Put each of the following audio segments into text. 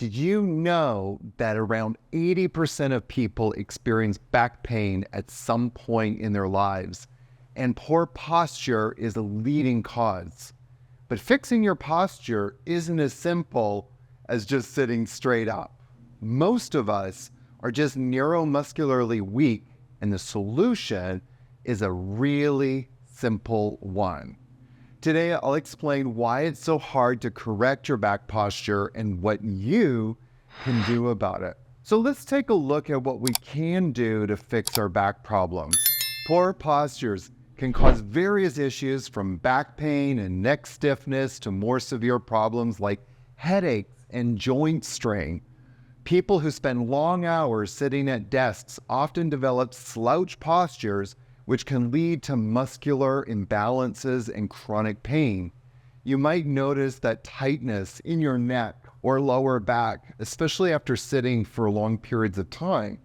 Did you know that around 80% of people experience back pain at some point in their lives? And poor posture is a leading cause. But fixing your posture isn't as simple as just sitting straight up. Most of us are just neuromuscularly weak, and the solution is a really simple one. Today, I'll explain why it's so hard to correct your back posture and what you can do about it. So let's take a look at what we can do to fix our back problems. Poor postures can cause various issues from back pain and neck stiffness to more severe problems like headaches and joint strain. People who spend long hours sitting at desks often develop slouch postures, which can lead to muscular imbalances and chronic pain. You might notice that tightness in your neck or lower back, especially after sitting for long periods of time.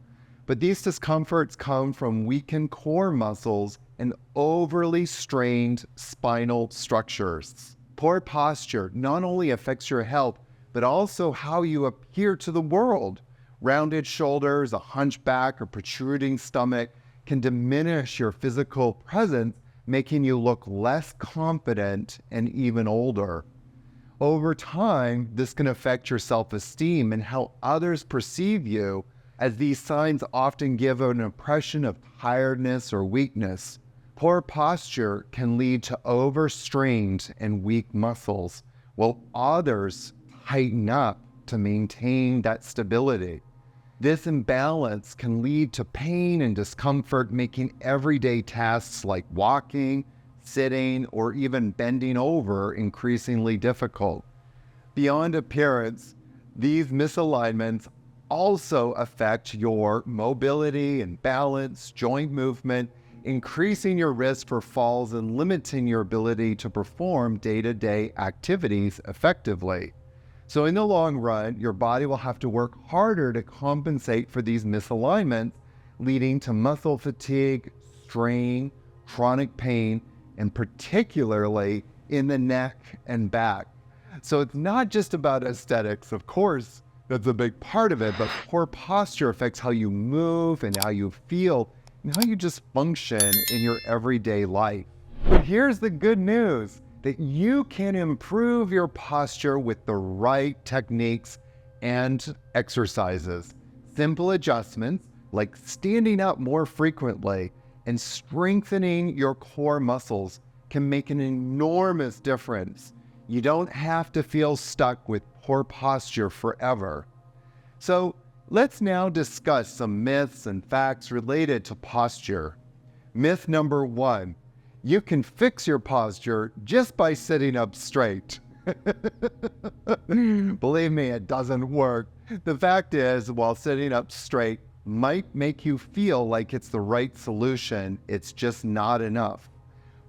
But these discomforts come from weakened core muscles and overly strained spinal structures. Poor posture not only affects your health, but also how you appear to the world. Rounded shoulders, a hunchback, or protruding stomach can diminish your physical presence, making you look less confident and even older. Over time, this can affect your self-esteem and how others perceive you, as these signs often give an impression of tiredness or weakness. Poor posture can lead to overstrained and weak muscles, while others tighten up to maintain that stability. This imbalance can lead to pain and discomfort, making everyday tasks like walking, sitting, or even bending over increasingly difficult. Beyond appearance, these misalignments also affect your mobility and balance, joint movement, increasing your risk for falls and limiting your ability to perform day-to-day activities effectively. So in the long run, your body will have to work harder to compensate for these misalignments, leading to muscle fatigue, strain, chronic pain, and particularly in the neck and back. So it's not just about aesthetics. Of course, that's a big part of it, but poor posture affects how you move and how you feel and how you just function in your everyday life. But here's the good news, that you can improve your posture with the right techniques and exercises. Simple adjustments like standing up more frequently and strengthening your core muscles can make an enormous difference. You don't have to feel stuck with poor posture forever. So let's now discuss some myths and facts related to posture. Myth number 1. You can fix your posture just by sitting up straight. Believe me, it doesn't work. The fact is, while sitting up straight might make you feel like it's the right solution, it's just not enough.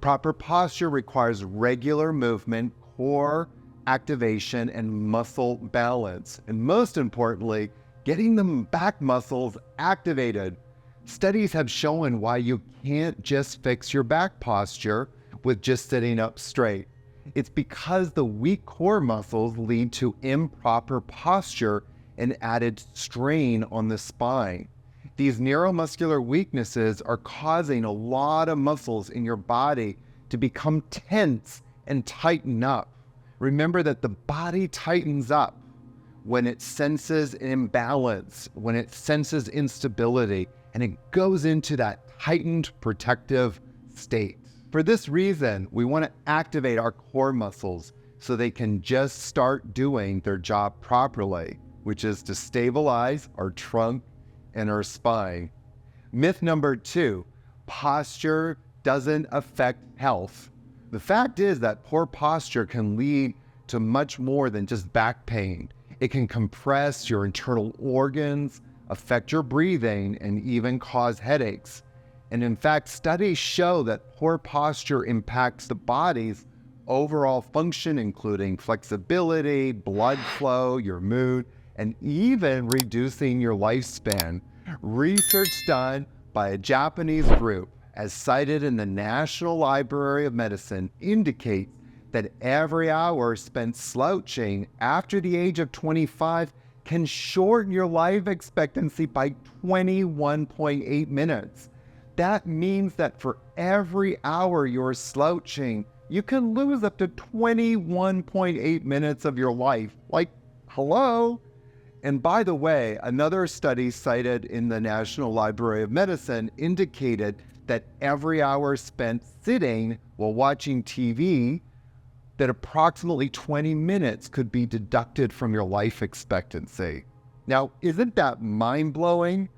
Proper posture requires regular movement, core activation, and muscle balance. And most importantly, getting the back muscles activated. Studies have shown why you can't just fix your back posture with just sitting up straight. It's because the weak core muscles lead to improper posture and added strain on the spine. These neuromuscular weaknesses are causing a lot of muscles in your body to become tense and tighten up. Remember that the body tightens up when it senses an imbalance, when it senses instability, and it goes into that heightened protective state. For this reason, we want to activate our core muscles so they can just start doing their job properly, which is to stabilize our trunk and our spine. Myth number 2, posture doesn't affect health. The fact is that poor posture can lead to much more than just back pain. It can compress your internal organs, affect your breathing, and even cause headaches. And in fact, studies show that poor posture impacts the body's overall function, including flexibility, blood flow, your mood, and even reducing your lifespan. Research done by a Japanese group, as cited in the National Library of Medicine, indicates that every hour spent slouching after the age of 25 can shorten your life expectancy by 21.8 minutes. That means that for every hour you're slouching, you can lose up to 21.8 minutes of your life. Like, hello? And by the way, another study cited in the National Library of Medicine indicated that every hour spent sitting while watching TV, that approximately 20 minutes could be deducted from your life expectancy. Now, isn't that mind-blowing?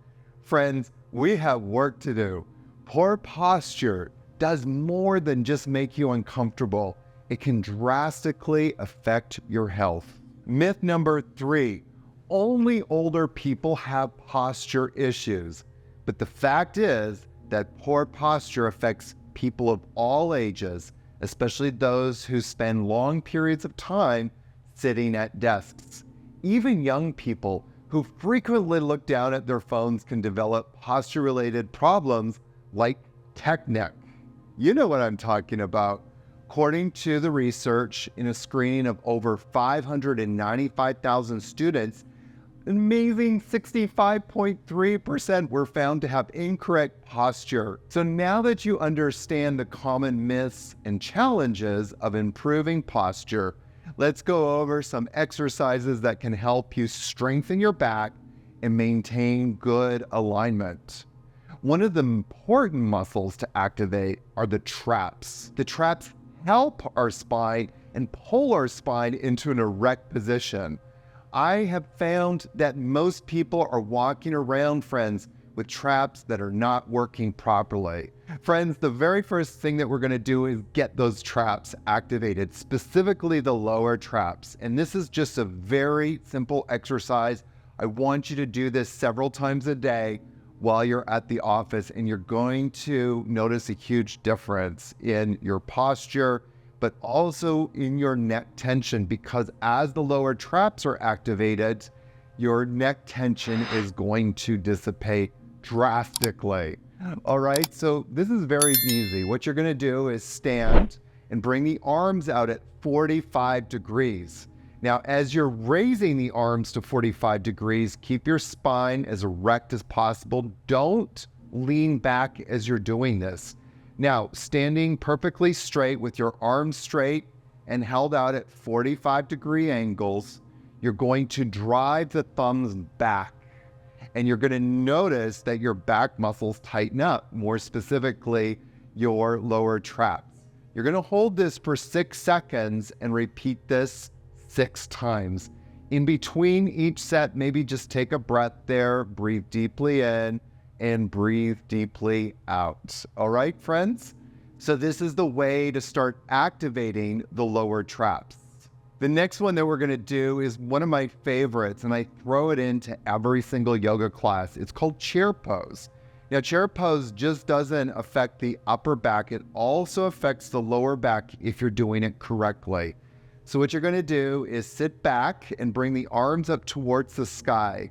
Friends, we have work to do. Poor posture does more than just make you uncomfortable. It can drastically affect your health. Myth number 3, only older people have posture issues. But the fact is that poor posture affects people of all ages, especially those who spend long periods of time sitting at desks. Even young people who frequently look down at their phones can develop posture-related problems like tech neck. You know what I'm talking about. According to the research in a screening of over 595,000 students, an amazing 65.3% were found to have incorrect posture. So now that you understand the common myths and challenges of improving posture, let's go over some exercises that can help you strengthen your back and maintain good alignment. One of the important muscles to activate are the traps. The traps help our spine and pull our spine into an erect position. I have found that most people are walking around, friends, with traps that are not working properly. Friends, the very first thing that we're going to do is get those traps activated, specifically the lower traps. And this is just a very simple exercise. I want you to do this several times a day while you're at the office, and you're going to notice a huge difference in your posture, but also in your neck tension, because as the lower traps are activated, your neck tension is going to dissipate drastically. All right, so this is very easy. What you're gonna do is stand and bring the arms out at 45 degrees. Now, as you're raising the arms to 45 degrees, keep your spine as erect as possible. Don't lean back as you're doing this. Now, standing perfectly straight with your arms straight and held out at 45-degree angles, you're going to drive the thumbs back, and you're going to notice that your back muscles tighten up, more specifically, your lower traps. You're going to hold this for 6 seconds and repeat this 6 times. In between each set, maybe just take a breath there, breathe deeply in, and breathe deeply out. All right, friends? So this is the way to start activating the lower traps. The next one that we're going to do is one of my favorites, and I throw it into every single yoga class. It's called chair pose. Now, chair pose just doesn't affect the upper back. It also affects the lower back if you're doing it correctly. So what you're going to do is sit back and bring the arms up towards the sky.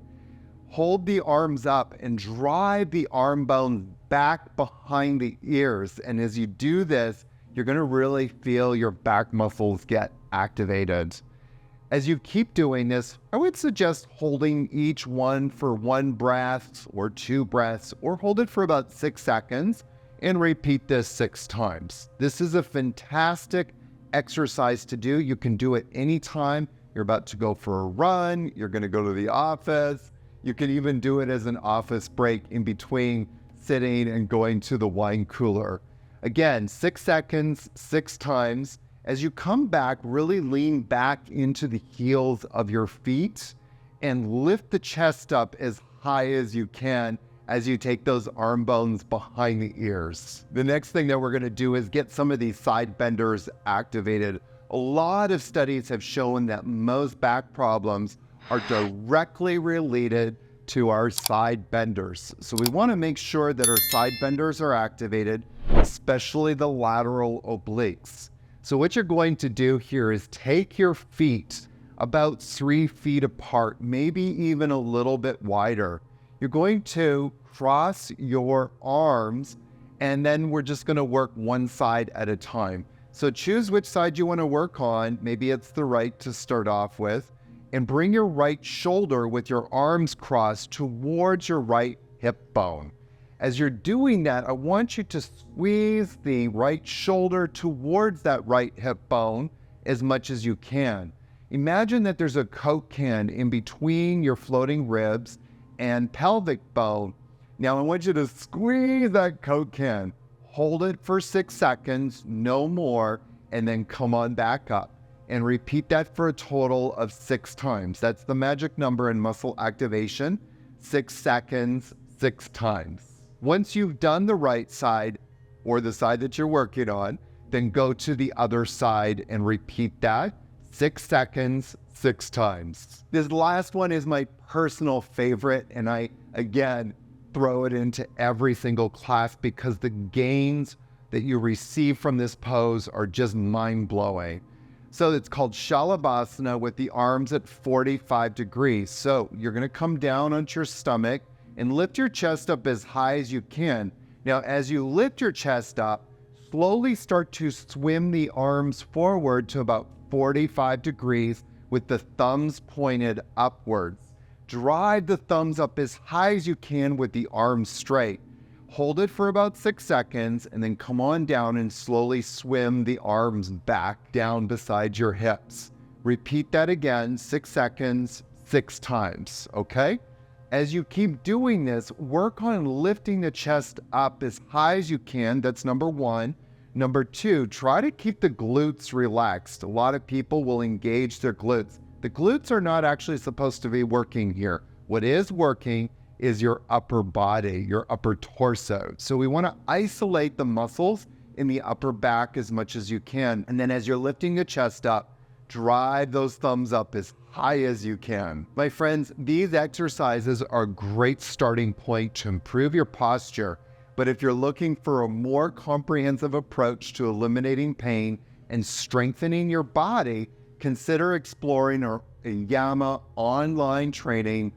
Hold the arms up and drive the arm bones back behind the ears. And as you do this, you're going to really feel your back muscles get activated. As you keep doing this, I would suggest holding each one for 1 breath or 2 breaths, or hold it for about 6 seconds and repeat this 6 times. This is a fantastic exercise to do. You can do it anytime. You're about to go for a run, you're going to go to the office. You can even do it as an office break in between sitting and going to the wine cooler. Again, 6 seconds, 6 times. As you come back, really lean back into the heels of your feet and lift the chest up as high as you can as you take those arm bones behind the ears. The next thing that we're going to do is get some of these side benders activated. A lot of studies have shown that most back problems are directly related to our side benders. So we want to make sure that our side benders are activated, especially the lateral obliques. So what you're going to do here is take your feet about 3 feet apart, maybe even a little bit wider. You're going to cross your arms, and then we're just going to work one side at a time. So choose which side you want to work on. Maybe it's the right to start off with. and bring your right shoulder with your arms crossed towards your right hip bone. As you're doing that, I want you to squeeze the right shoulder towards that right hip bone as much as you can. Imagine that there's a Coke can in between your floating ribs and pelvic bone. Now I want you to squeeze that Coke can. Hold it for 6 seconds, no more, and then come on back up. And repeat that for a total of 6 times. That's the magic number in muscle activation. 6 seconds, 6 times. Once you've done the right side, or the side that you're working on, then go to the other side and repeat that 6 seconds, 6 times. This last one is my personal favorite, and I, again, throw it into every single class because the gains that you receive from this pose are just mind-blowing. So it's called Shalabhasana with the arms at 45 degrees. So you're going to come down onto your stomach and lift your chest up as high as you can. Now, as you lift your chest up, slowly start to swim the arms forward to about 45 degrees with the thumbs pointed upwards. Drive the thumbs up as high as you can with the arms straight. Hold it for about 6 seconds and then come on down and slowly swim the arms back down beside your hips. Repeat that again, 6 seconds, 6 times, okay? As you keep doing this, work on lifting the chest up as high as you can. That's number 1. Number 2, try to keep the glutes relaxed. A lot of people will engage their glutes. The glutes are not actually supposed to be working here. What is working is your upper body, your upper torso. So we want to isolate the muscles in the upper back as much as you can. And then as you're lifting the chest up, drive those thumbs up as high as you can. My friends, these exercises are a great starting point to improve your posture. But if you're looking for a more comprehensive approach to eliminating pain and strengthening your body, consider exploring a Yama online training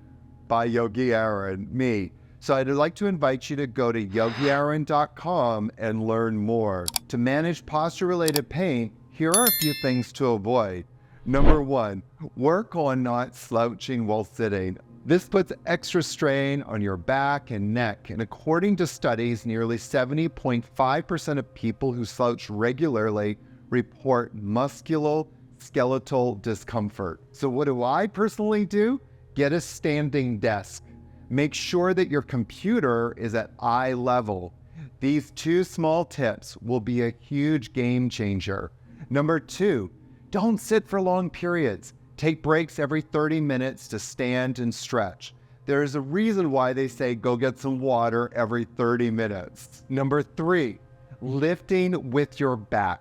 by Yogi Aaron, me. So I'd like to invite you to go to yogiaaron.com and learn more. To manage posture-related pain, here are a few things to avoid. Number 1, work on not slouching while sitting. This puts extra strain on your back and neck, and according to studies, nearly 70.5% of people who slouch regularly report musculoskeletal discomfort. So what do I personally do? Get a standing desk. Make sure that your computer is at eye level. These 2 small tips will be a huge game changer. Number 2, don't sit for long periods. Take breaks every 30 minutes to stand and stretch. There is a reason why they say go get some water every 30 minutes. Number 3, lifting with your back.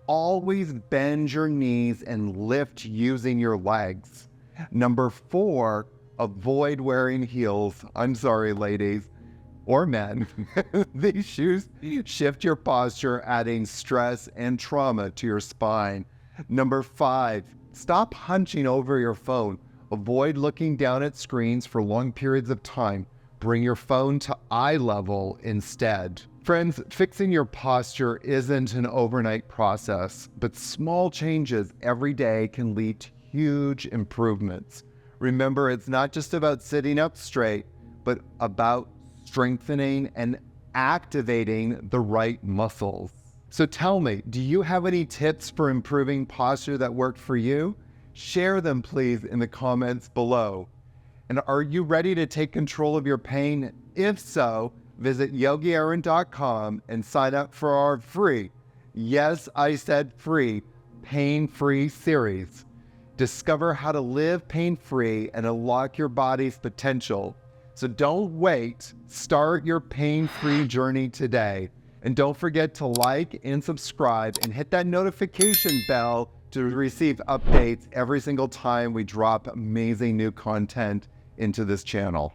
Always bend your knees and lift using your legs. Number 4, avoid wearing heels. I'm sorry, ladies or men. These shoes shift your posture, adding stress and trauma to your spine. Number 5, stop hunching over your phone. Avoid looking down at screens for long periods of time. Bring your phone to eye level instead. Friends, fixing your posture isn't an overnight process, but small changes every day can lead to huge improvements. Remember, it's not just about sitting up straight, but about strengthening and activating the right muscles. So tell me, do you have any tips for improving posture that worked for you? Share them, please, in the comments below. And are you ready to take control of your pain? If so, visit yogiaaron.com and sign up for our free, yes, I said free, pain-free series. Discover how to live pain-free and unlock your body's potential. So don't wait. Start your pain-free journey today. And don't forget to like and subscribe and hit that notification bell to receive updates every single time we drop amazing new content into this channel.